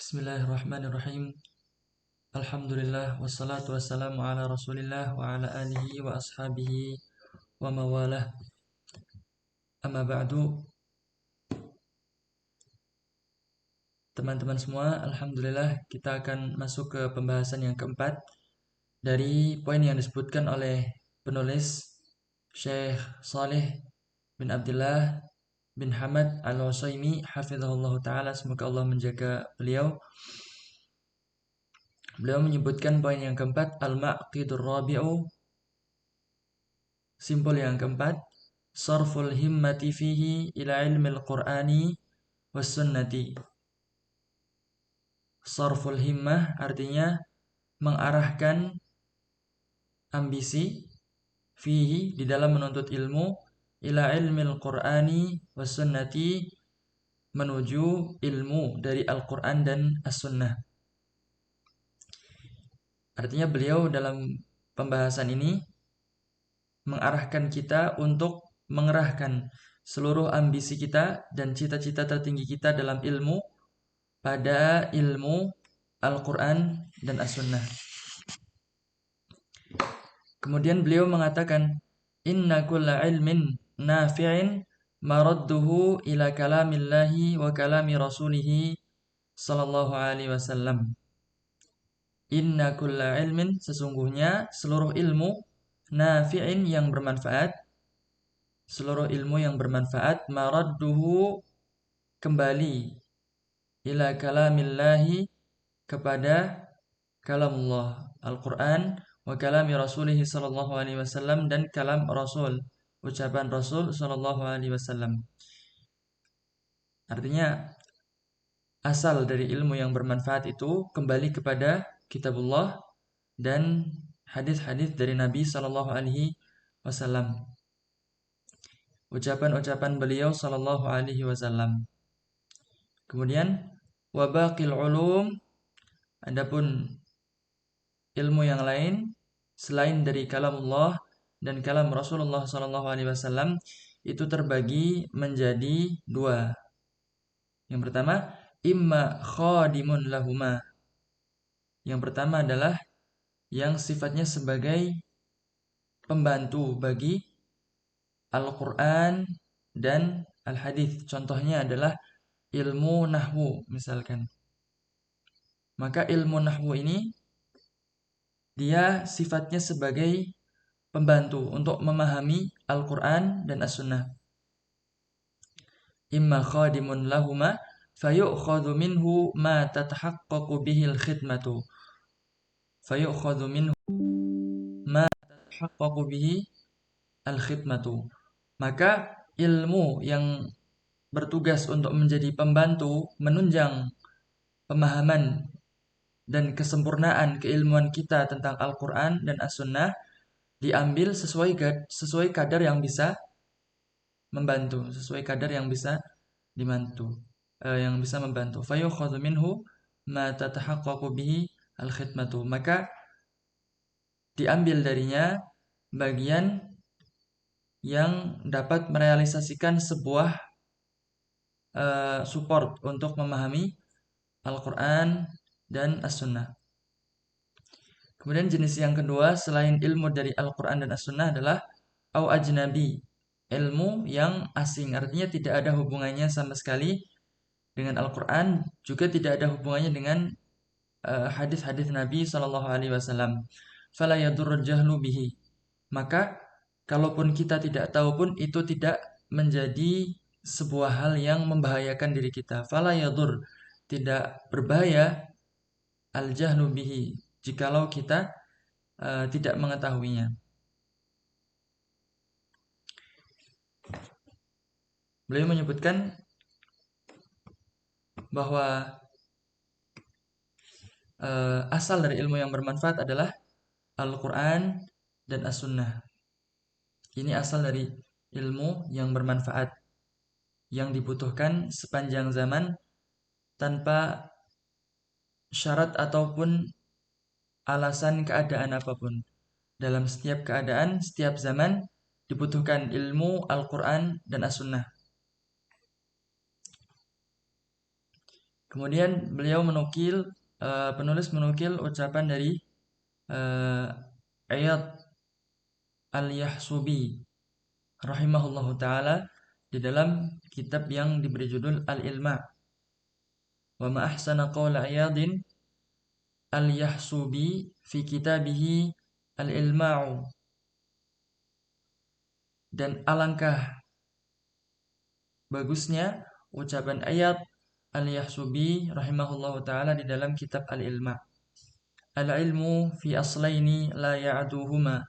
Bismillahirrahmanirrahim. Alhamdulillah wassalatu wassalamu ala Rasulillah wa ala alihi wa ashabihi wa mawalah. Amma ba'du. Teman-teman semua, alhamdulillah kita akan masuk ke pembahasan yang keempat dari poin yang disebutkan oleh penulis Syekh Saleh bin Abdullah bin Hamad Al-Utsaimin hafizahullah taala, semoga Allah menjaga beliau. Beliau menyebutkan poin yang keempat, al-maqidur rabi'u, simpul yang keempat, sarful himmati fihi ila ilmil qur'ani was sunnati. Sarful himmah artinya mengarahkan ambisi fihi di dalam menuntut ilmu ila ilmil qur'ani was sunnati, menuju ilmu dari Al-Qur'an dan As-Sunnah. Artinya beliau dalam pembahasan ini mengarahkan kita untuk mengerahkan seluruh ambisi kita dan cita-cita tertinggi kita dalam ilmu pada ilmu Al-Quran dan As-Sunnah. Kemudian beliau mengatakan, inna kulla ilmin nafi'in maradduhu ila kalamillahi wa kalami rasulihi sallallahu alaihi wasallam. Inna kulla ilmin, sesungguhnya seluruh ilmu, nafi'in yang bermanfaat, seluruh ilmu yang bermanfaat, maradduhu kembali, ila kalamillahi kepada kalamullah Al-Quran, wa kalami rasulihi sallallahu alaihi wasallam, dan kalam Rasul, ucapan Rasul sallallahu alaihi wasallam. Artinya asal dari ilmu yang bermanfaat itu kembali kepada kitabullah dan hadis-hadis dari Nabi sallallahu alaihi wasallam, ucapan-ucapan beliau sallallahu alaihi wasallam. Kemudian wabaqil ulum, adapun ilmu yang lain selain dari kalamullah dan kalam Rasulullah sallallahu alaihi wasallam itu terbagi menjadi dua. Yang pertama, imma khadimun lahuma. Yang pertama adalah yang sifatnya sebagai pembantu bagi Al-Quran dan Al-Hadis. Contohnya adalah ilmu nahwu misalkan. Maka ilmu nahwu ini dia sifatnya sebagai pembantu untuk memahami Al-Quran dan As-Sunnah. Imma khadimun lahuma fayu'khadhu minhu ma tatahaqqaqu bihil khidmatu. Fayu'khadhu minhu ma tatahaqqaqu bihi al-khidmatu. Maka ilmu yang bertugas untuk menjadi pembantu menunjang pemahaman dan kesempurnaan keilmuan kita tentang Al-Quran dan As-Sunnah diambil sesuai kadar yang bisa membantu, sesuai kadar yang bisa dibantu, yang bisa membantu. Fayukhadhu minhu ma tatahaqqaqu bihi al-khidmatu. Maka diambil darinya bagian yang dapat merealisasikan sebuah support untuk memahami Al-Quran dan As-Sunnah. Kemudian jenis yang kedua selain ilmu dari Al-Quran dan As-Sunnah adalah au ajnabi, ilmu yang asing, artinya tidak ada hubungannya sama sekali dengan Al-Quran, juga tidak ada hubungannya dengan hadis-hadis Nabi Shallallahu Alaihi Wasallam. Fala yadurrul jahlu bihi. Maka kalaupun kita tidak tahu pun itu tidak menjadi sebuah hal yang membahayakan diri kita. Fala yadur, tidak berbahaya, al jahlu bihi, jikalau kita tidak mengetahuinya. Beliau menyebutkan bahwa asal dari ilmu yang bermanfaat adalah Al-Quran dan As-Sunnah. Ini asal dari ilmu yang bermanfaat, yang dibutuhkan sepanjang zaman tanpa syarat ataupun alasan keadaan apapun. Dalam setiap keadaan, setiap zaman dibutuhkan ilmu Al-Quran dan As-Sunnah. Kemudian beliau penulis menukil ucapan dari Iyad Al-Yahsubi rahimahullahu taala di dalam kitab yang diberi judul Al-Ilma. Wa ma ahsana qawla Iyadin Al-Yahsubi fi kitabihi Al-Ilma'u. Dan alangkah bagusnya ucapan Iyad Al-Yahsubi rahimahullahu taala di dalam kitab Al-Ilma. Al-ilmu fi aslaini la ya'duhuma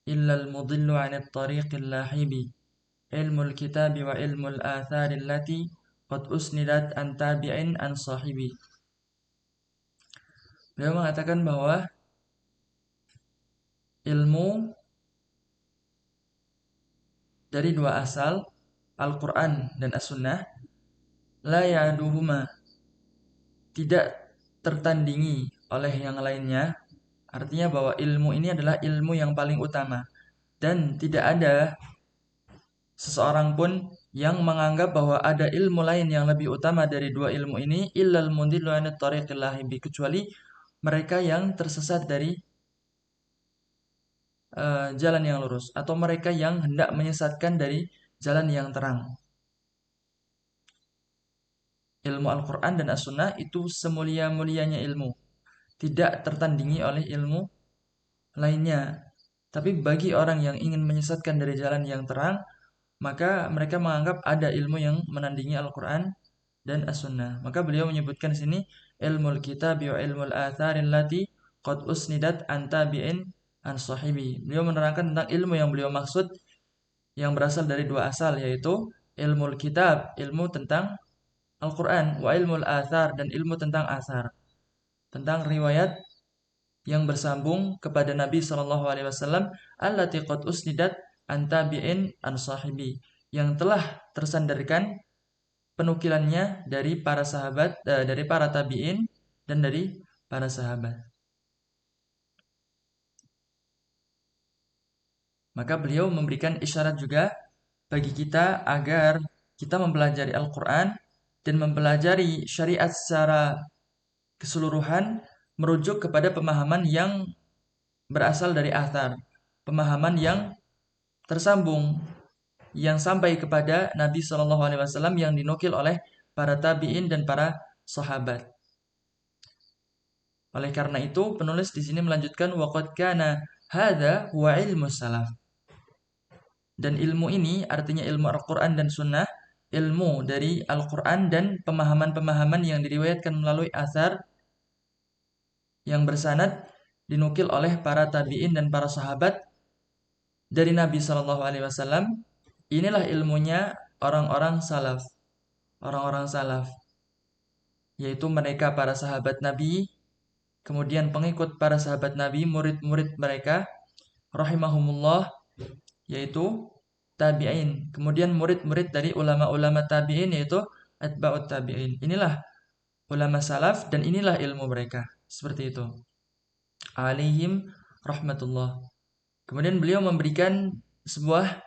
illa al-mudillu 'anit tariqil lahibi. Ilmul kitabi wa ilmul athari allati qad usnidat an tabi'in an sahibi. Beliau mengatakan bahwa ilmu dari dua asal, Al-Quran dan As-Sunnah, la ya'duhuma, tidak tertandingi oleh yang lainnya. Artinya bahwa ilmu ini adalah ilmu yang paling utama. Dan tidak ada seseorang pun yang menganggap bahwa ada ilmu lain yang lebih utama dari dua ilmu ini, illal mundillu 'anit tariqil lahibi, kecuali mereka yang tersesat dari jalan yang lurus, atau mereka yang hendak menyesatkan dari jalan yang terang. Ilmu Al-Quran dan As-Sunnah itu semulia-mulianya ilmu, tidak tertandingi oleh ilmu lainnya. Tapi bagi orang yang ingin menyesatkan dari jalan yang terang, maka mereka menganggap ada ilmu yang menandingi Al-Quran dan As-Sunnah. Maka beliau menyebutkan di sini ilmul kitab wa ilmul atharin lati qad usnidat an tabi'in an sahibi. Beliau menerangkan tentang ilmu yang beliau maksud yang berasal dari dua asal, yaitu ilmul kitab, ilmu tentang Al-Quran, wa ilmul athar, dan ilmu tentang asar, tentang riwayat yang bersambung kepada Nabi Shallallahu Alaihi Wasallam, allati qad usnidat an tabi'in an sahibi, yang telah tersandarkan penukilannya dari para sahabat, dari para tabi'in dan dari para sahabat. Maka beliau memberikan isyarat juga bagi kita agar kita mempelajari Al-Quran dan mempelajari syariat secara keseluruhan merujuk kepada pemahaman yang berasal dari athar, pemahaman yang tersambung, yang sampai kepada Nabi Shallallahu Alaihi Wasallam, yang dinukil oleh para tabiin dan para sahabat. Oleh karena itu, penulis di sini melanjutkan waqad kana hadza huwa ilmu salaf. Dan ilmu ini artinya ilmu Al-Quran dan Sunnah, ilmu dari Al-Quran dan pemahaman-pemahaman yang diriwayatkan melalui athar yang bersanad dinukil oleh para tabi'in dan para sahabat dari Nabi Shallallahu Alaihi Wasallam. Inilah ilmunya orang-orang salaf, yaitu mereka para sahabat Nabi, kemudian pengikut para sahabat Nabi, murid-murid mereka, rahimahumullah, yaitu tabi'in, kemudian murid-murid dari ulama-ulama tabi'in, yaitu atba'ut tabi'in. Inilah ulama salaf dan inilah ilmu mereka. Seperti itu. Alaihim rahmatullah. Kemudian beliau memberikan sebuah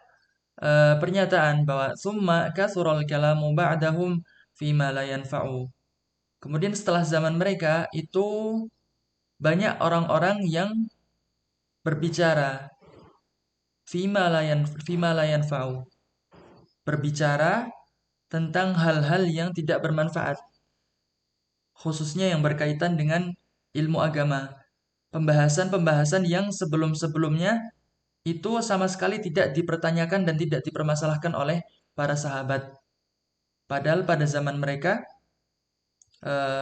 pernyataan bahwa summa kathural kalamu ba'dahum fima la yanfa'u. Kemudian setelah zaman mereka itu banyak orang-orang yang berbicara fima la yanfa'u, berbicara tentang hal-hal yang tidak bermanfaat, khususnya yang berkaitan dengan ilmu agama. Pembahasan-pembahasan yang sebelum-sebelumnya itu sama sekali tidak dipertanyakan dan tidak dipermasalahkan oleh para sahabat. Padahal pada zaman mereka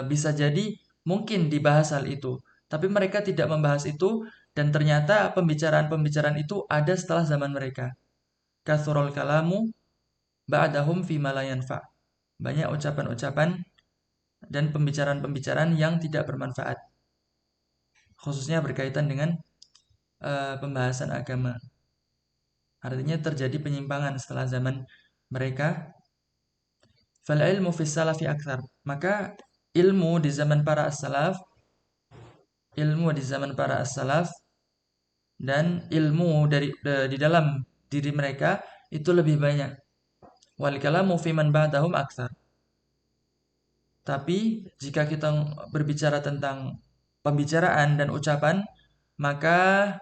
bisa jadi mungkin dibahas hal itu, tapi mereka tidak membahas itu, dan ternyata pembicaraan-pembicaraan itu ada setelah zaman mereka. Kathurul kalamu ba'dahum fima la yanfa'. Banyak ucapan-ucapan dan pembicaraan-pembicaraan yang tidak bermanfaat, khususnya berkaitan dengan pembahasan agama. Artinya terjadi penyimpangan setelah zaman mereka. Fal ilmu fis salafi akthar. Maka ilmu di zaman para as-salaf, dan ilmu di dalam diri mereka itu lebih banyak. Wal kalamu fi man ba'dahum akthar. Tapi jika kita berbicara tentang pembicaraan dan ucapan, maka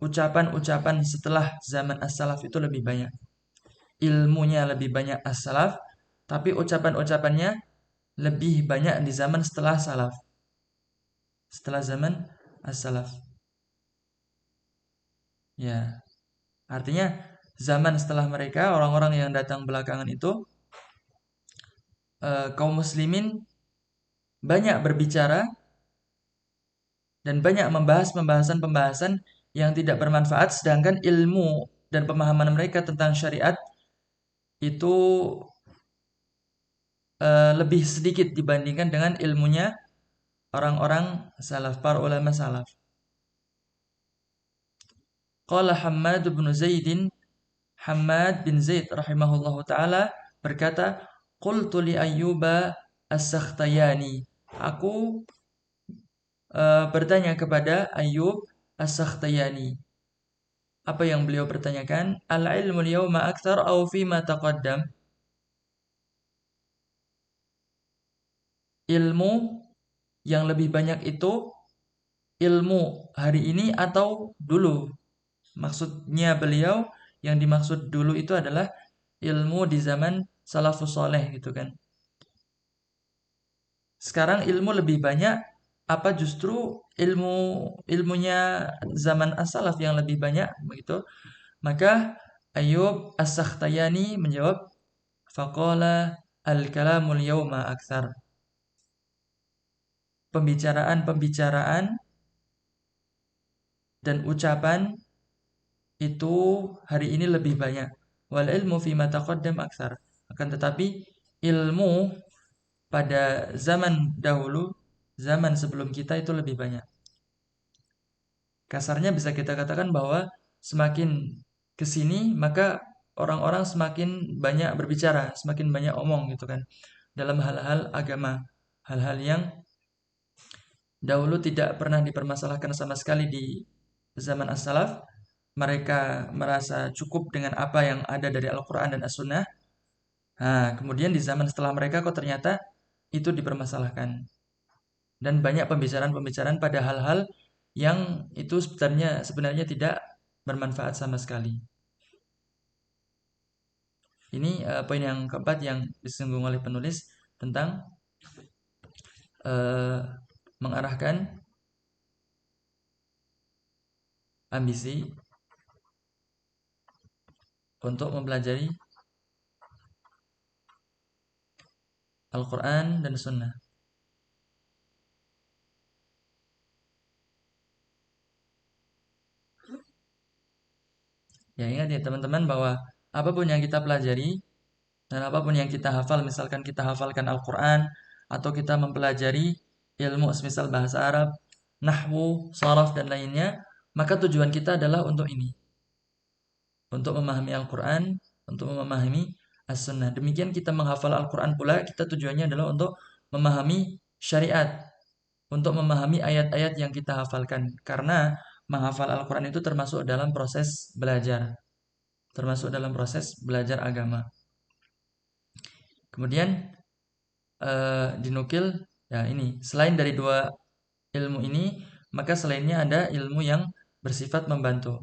ucapan-ucapan setelah zaman as-salaf itu lebih banyak. Ilmunya lebih banyak as-salaf, tapi ucapan-ucapannya lebih banyak di zaman setelah salaf. Setelah zaman as-salaf. Ya, artinya zaman setelah mereka, orang-orang yang datang belakangan itu, kaum muslimin banyak berbicara dan banyak membahas pembahasan-pembahasan yang tidak bermanfaat, sedangkan ilmu dan pemahaman mereka tentang syariat itu lebih sedikit dibandingkan dengan ilmunya orang-orang salaf, para ulama salaf. Qala Hammad bin Zaid rahimahullahu taala berkata, qultu li Ayyuba as-Sakhtiyani. Aku bertanya kepada Ayyub as-Sakhtiyani. Apa yang beliau pertanyakan? Al-ilmu al-yawma akthar aw fima taqaddam? Ilmu yang lebih banyak itu ilmu hari ini atau dulu? Maksudnya beliau yang dimaksud dulu itu adalah ilmu di zaman salafus soleh gitu kan. Sekarang ilmu lebih banyak apa justru ilmunya zaman as-salaf yang lebih banyak begitu? Maka Ayub As-Sakhtiyani menjawab, faqala al-kalamul yawma aktsar. Pembicaraan-pembicaraan dan ucapan itu hari ini lebih banyak. Wal ilmu fima taqaddam aktsar. Akan tetapi ilmu pada zaman dahulu, zaman sebelum kita itu lebih banyak. Kasarnya bisa kita katakan bahwa semakin ke sini maka orang-orang semakin banyak berbicara, semakin banyak omong gitu kan dalam hal-hal agama, hal-hal yang dahulu tidak pernah dipermasalahkan sama sekali di zaman as-salaf. Mereka merasa cukup dengan apa yang ada dari Al-Quran dan As-Sunnah. Nah, kemudian di zaman setelah mereka kok ternyata itu dipermasalahkan. Dan banyak pembicaraan-pembicaraan pada hal-hal yang itu sebenarnya tidak bermanfaat sama sekali. Ini poin yang keempat yang disinggung oleh penulis tentang mengarahkan ambisi untuk mempelajari Al-Quran dan Sunnah. Ya ingat ya teman-teman bahwa apapun yang kita pelajari dan apapun yang kita hafal, misalkan kita hafalkan Al-Quran atau kita mempelajari ilmu semisal bahasa Arab, nahwu, sharaf dan lainnya, maka tujuan kita adalah untuk ini, untuk memahami Al-Quran, untuk memahami As-Sunnah. Demikian kita menghafal Al-Quran pula, kita tujuannya adalah untuk memahami syariat, untuk memahami ayat-ayat yang kita hafalkan. Karena menghafal Al-Quran itu termasuk dalam proses belajar, termasuk dalam proses belajar agama. Kemudian dinukil ya ini, selain dari dua ilmu ini, maka selainnya ada ilmu yang bersifat membantu.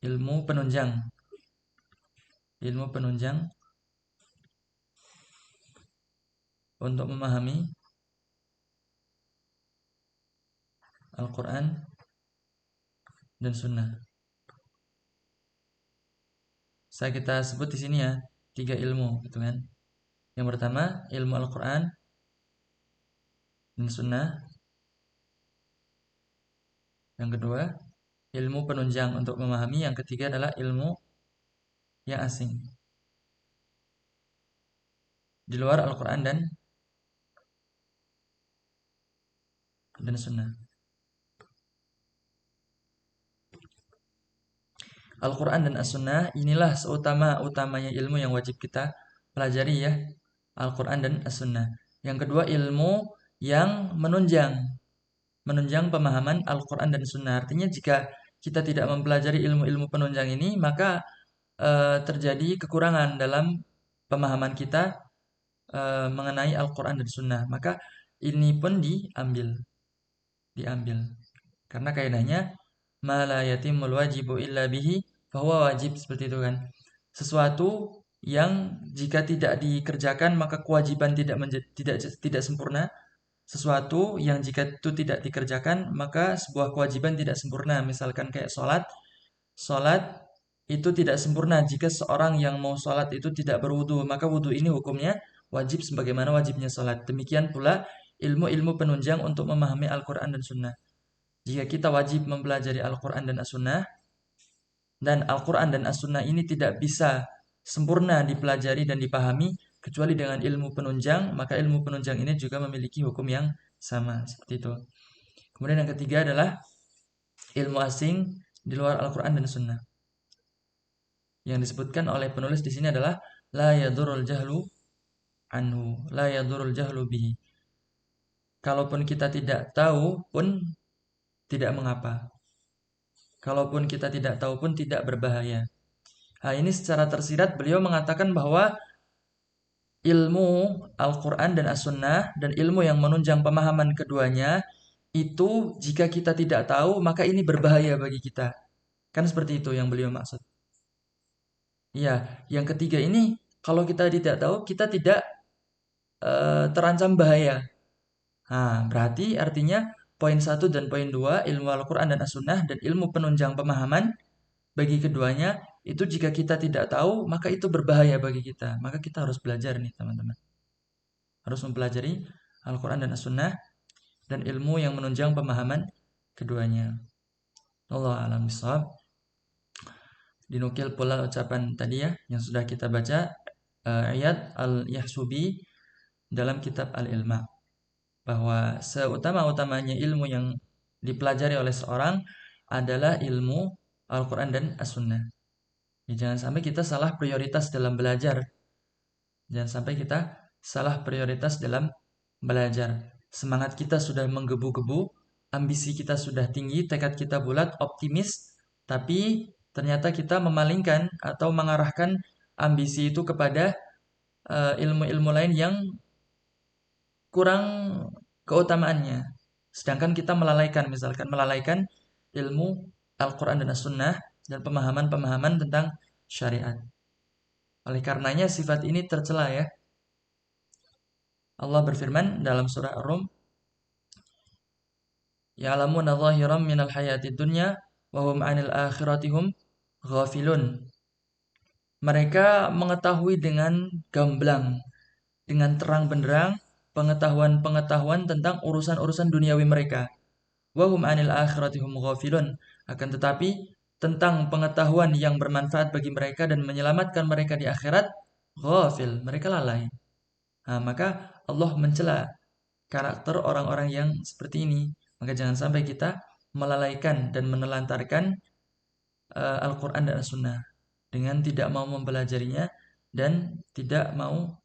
Ilmu penunjang. Ilmu penunjang untuk memahami Al-Quran dan Sunnah. Saya kita sebut di sini ya 3 ilmu gitu kan. Yang pertama ilmu Al-Quran dan Sunnah. Yang kedua ilmu penunjang untuk memahami. Yang ketiga adalah ilmu yang asing di luar Al-Quran dan Sunnah. Al-Quran dan As-Sunnah inilah seutama-utamanya ilmu yang wajib kita pelajari ya. Al-Quran dan As-Sunnah. Yang kedua ilmu yang menunjang pemahaman Al-Quran dan Sunnah. Artinya jika kita tidak mempelajari ilmu-ilmu penunjang ini, maka terjadi kekurangan dalam pemahaman kita mengenai Al-Quran dan Sunnah. Maka ini pun diambil. Karena kaidahnya ma la yatimul wajibu illa bihi fahuwa wajib, seperti itu kan. Sesuatu yang jika tidak dikerjakan maka kewajiban tidak sempurna. Sesuatu yang jika itu tidak dikerjakan maka sebuah kewajiban tidak sempurna. Misalkan kayak sholat. Sholat itu tidak sempurna jika seorang yang mau sholat itu tidak berwudu. Maka wudu ini hukumnya wajib sebagaimana wajibnya sholat. Demikian pula ilmu-ilmu penunjang untuk memahami Al-Quran dan Sunnah. Jika kita wajib mempelajari Al-Quran dan As-Sunnah, dan Al-Quran dan As-Sunnah ini tidak bisa sempurna dipelajari dan dipahami kecuali dengan ilmu penunjang, maka ilmu penunjang ini juga memiliki hukum yang sama, seperti itu. Kemudian yang ketiga adalah ilmu asing di luar Al-Quran dan Sunnah. Yang disebutkan oleh penulis di sini adalah la yadurul jahlu anhu, la yadurul jahlu bihi. Kalaupun kita tidak tahu pun tidak mengapa. Kalaupun kita tidak tahu pun tidak berbahaya. Nah, ini secara tersirat beliau mengatakan bahwa ilmu Al-Quran dan As-Sunnah dan ilmu yang menunjang pemahaman keduanya itu jika kita tidak tahu maka ini berbahaya bagi kita. Kan seperti itu yang beliau maksud. Iya, yang ketiga ini kalau kita tidak tahu kita tidak terancam bahaya. Nah, berarti artinya poin 1 dan poin 2 ilmu Al-Quran dan As-Sunnah dan ilmu penunjang pemahaman bagi keduanya itu jika kita tidak tahu maka itu berbahaya bagi kita. Maka kita harus belajar nih teman-teman. Harus mempelajari Al-Quran dan As-Sunnah dan ilmu yang menunjang pemahaman keduanya. Allah alam bisawab. Dinukil pula ucapan tadi ya yang sudah kita baca ayat Al-Yahsubi dalam kitab Al-Ilma, bahwa seutama-utamanya ilmu yang dipelajari oleh seorang adalah ilmu Al-Quran dan As-Sunnah. Ya, jangan sampai kita salah prioritas dalam belajar. Jangan sampai kita salah prioritas dalam belajar. Semangat kita sudah menggebu-gebu, ambisi kita sudah tinggi, tekad kita bulat, optimis, tapi ternyata kita memalingkan atau mengarahkan ambisi itu kepada ilmu-ilmu lain yang kurang keutamaannya. Sedangkan kita misalkan melalaikan ilmu Al-Quran dan As-Sunnah dan pemahaman-pemahaman tentang syariat. Oleh karenanya sifat ini tercela ya. Allah berfirman dalam surah Ar-Rum, ya'lamuna zahiran minal hayatid dunya wa hum 'anil akhirati hum ghafilun. Mereka mengetahui dengan gamblang, dengan terang benderang pengetahuan-pengetahuan tentang urusan-urusan duniawi mereka. Wa hum 'anil akhirati hum ghafilun. Akan tetapi tentang pengetahuan yang bermanfaat bagi mereka dan menyelamatkan mereka di akhirat, ghafil, mereka lalai. Nah, maka Allah mencela karakter orang-orang yang seperti ini. Maka jangan sampai kita melalaikan dan menelantarkan Al-Quran dan As-Sunnah dengan tidak mau mempelajarinya dan tidak mau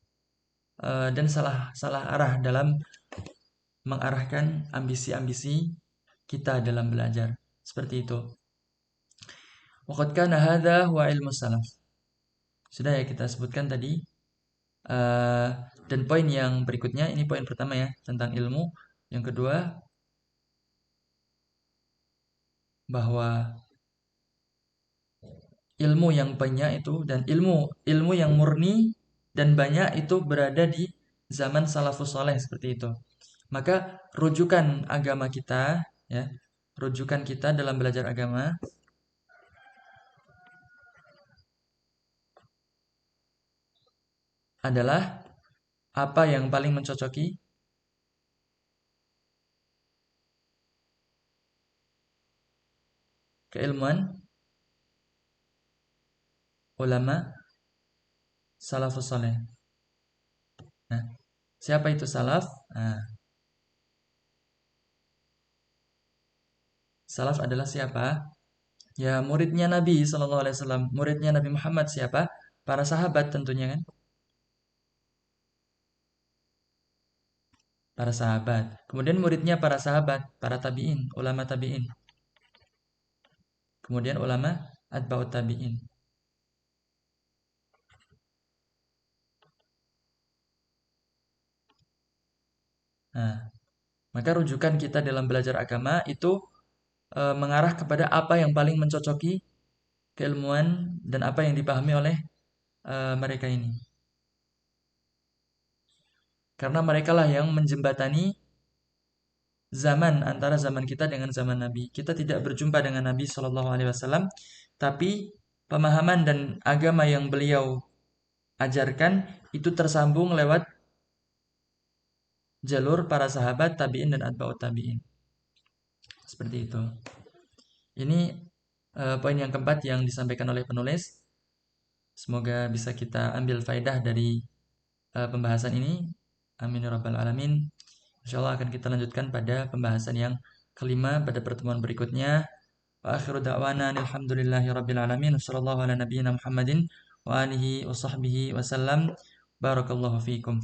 dan salah arah dalam mengarahkan ambisi-ambisi kita dalam belajar. Seperti itu. Waqad kana hadza huwa ilmu salaf. Sudah ya kita sebutkan tadi. Dan poin yang berikutnya, ini poin pertama ya, tentang ilmu. Yang kedua, bahwa ilmu yang banyak itu dan ilmu yang murni dan banyak itu berada di zaman salafus saleh, seperti itu. Maka rujukan agama kita ya, rujukan kita dalam belajar agama adalah apa yang paling mencocoki keilmuan ulama salafus saleh. Nah, siapa itu salaf? Nah, salaf adalah siapa? Ya, muridnya Nabi Sallallahu Alaihi Wasallam. Muridnya Nabi Muhammad siapa? Para sahabat tentunya kan? Para sahabat. Kemudian muridnya para sahabat, para tabi'in, ulama tabi'in. Kemudian ulama atba'ut tabi'in. Nah, maka rujukan kita dalam belajar agama itu mengarah kepada apa yang paling mencocoki keilmuan dan apa yang dipahami oleh mereka ini. Karena mereka lah yang menjembatani zaman antara zaman kita dengan zaman Nabi. Kita tidak berjumpa dengan Nabi Shallallahu Alaihi Wasallam, tapi pemahaman dan agama yang beliau ajarkan itu tersambung lewat jalur para sahabat, tabiin dan atba'ut tabiin. Seperti itu. Ini poin yang keempat yang disampaikan oleh penulis. Semoga bisa kita ambil faedah dari pembahasan ini. Amin ya rabbal alamin. Insyaallah akan kita lanjutkan pada pembahasan yang kelima pada pertemuan berikutnya. Wa akhiru da'wana alhamdulillahi rabbil alamin. Wassallallahu ala nabiyyina Muhammadin wa alihi wa sahbihi wasallam. Barakallahu fiikum.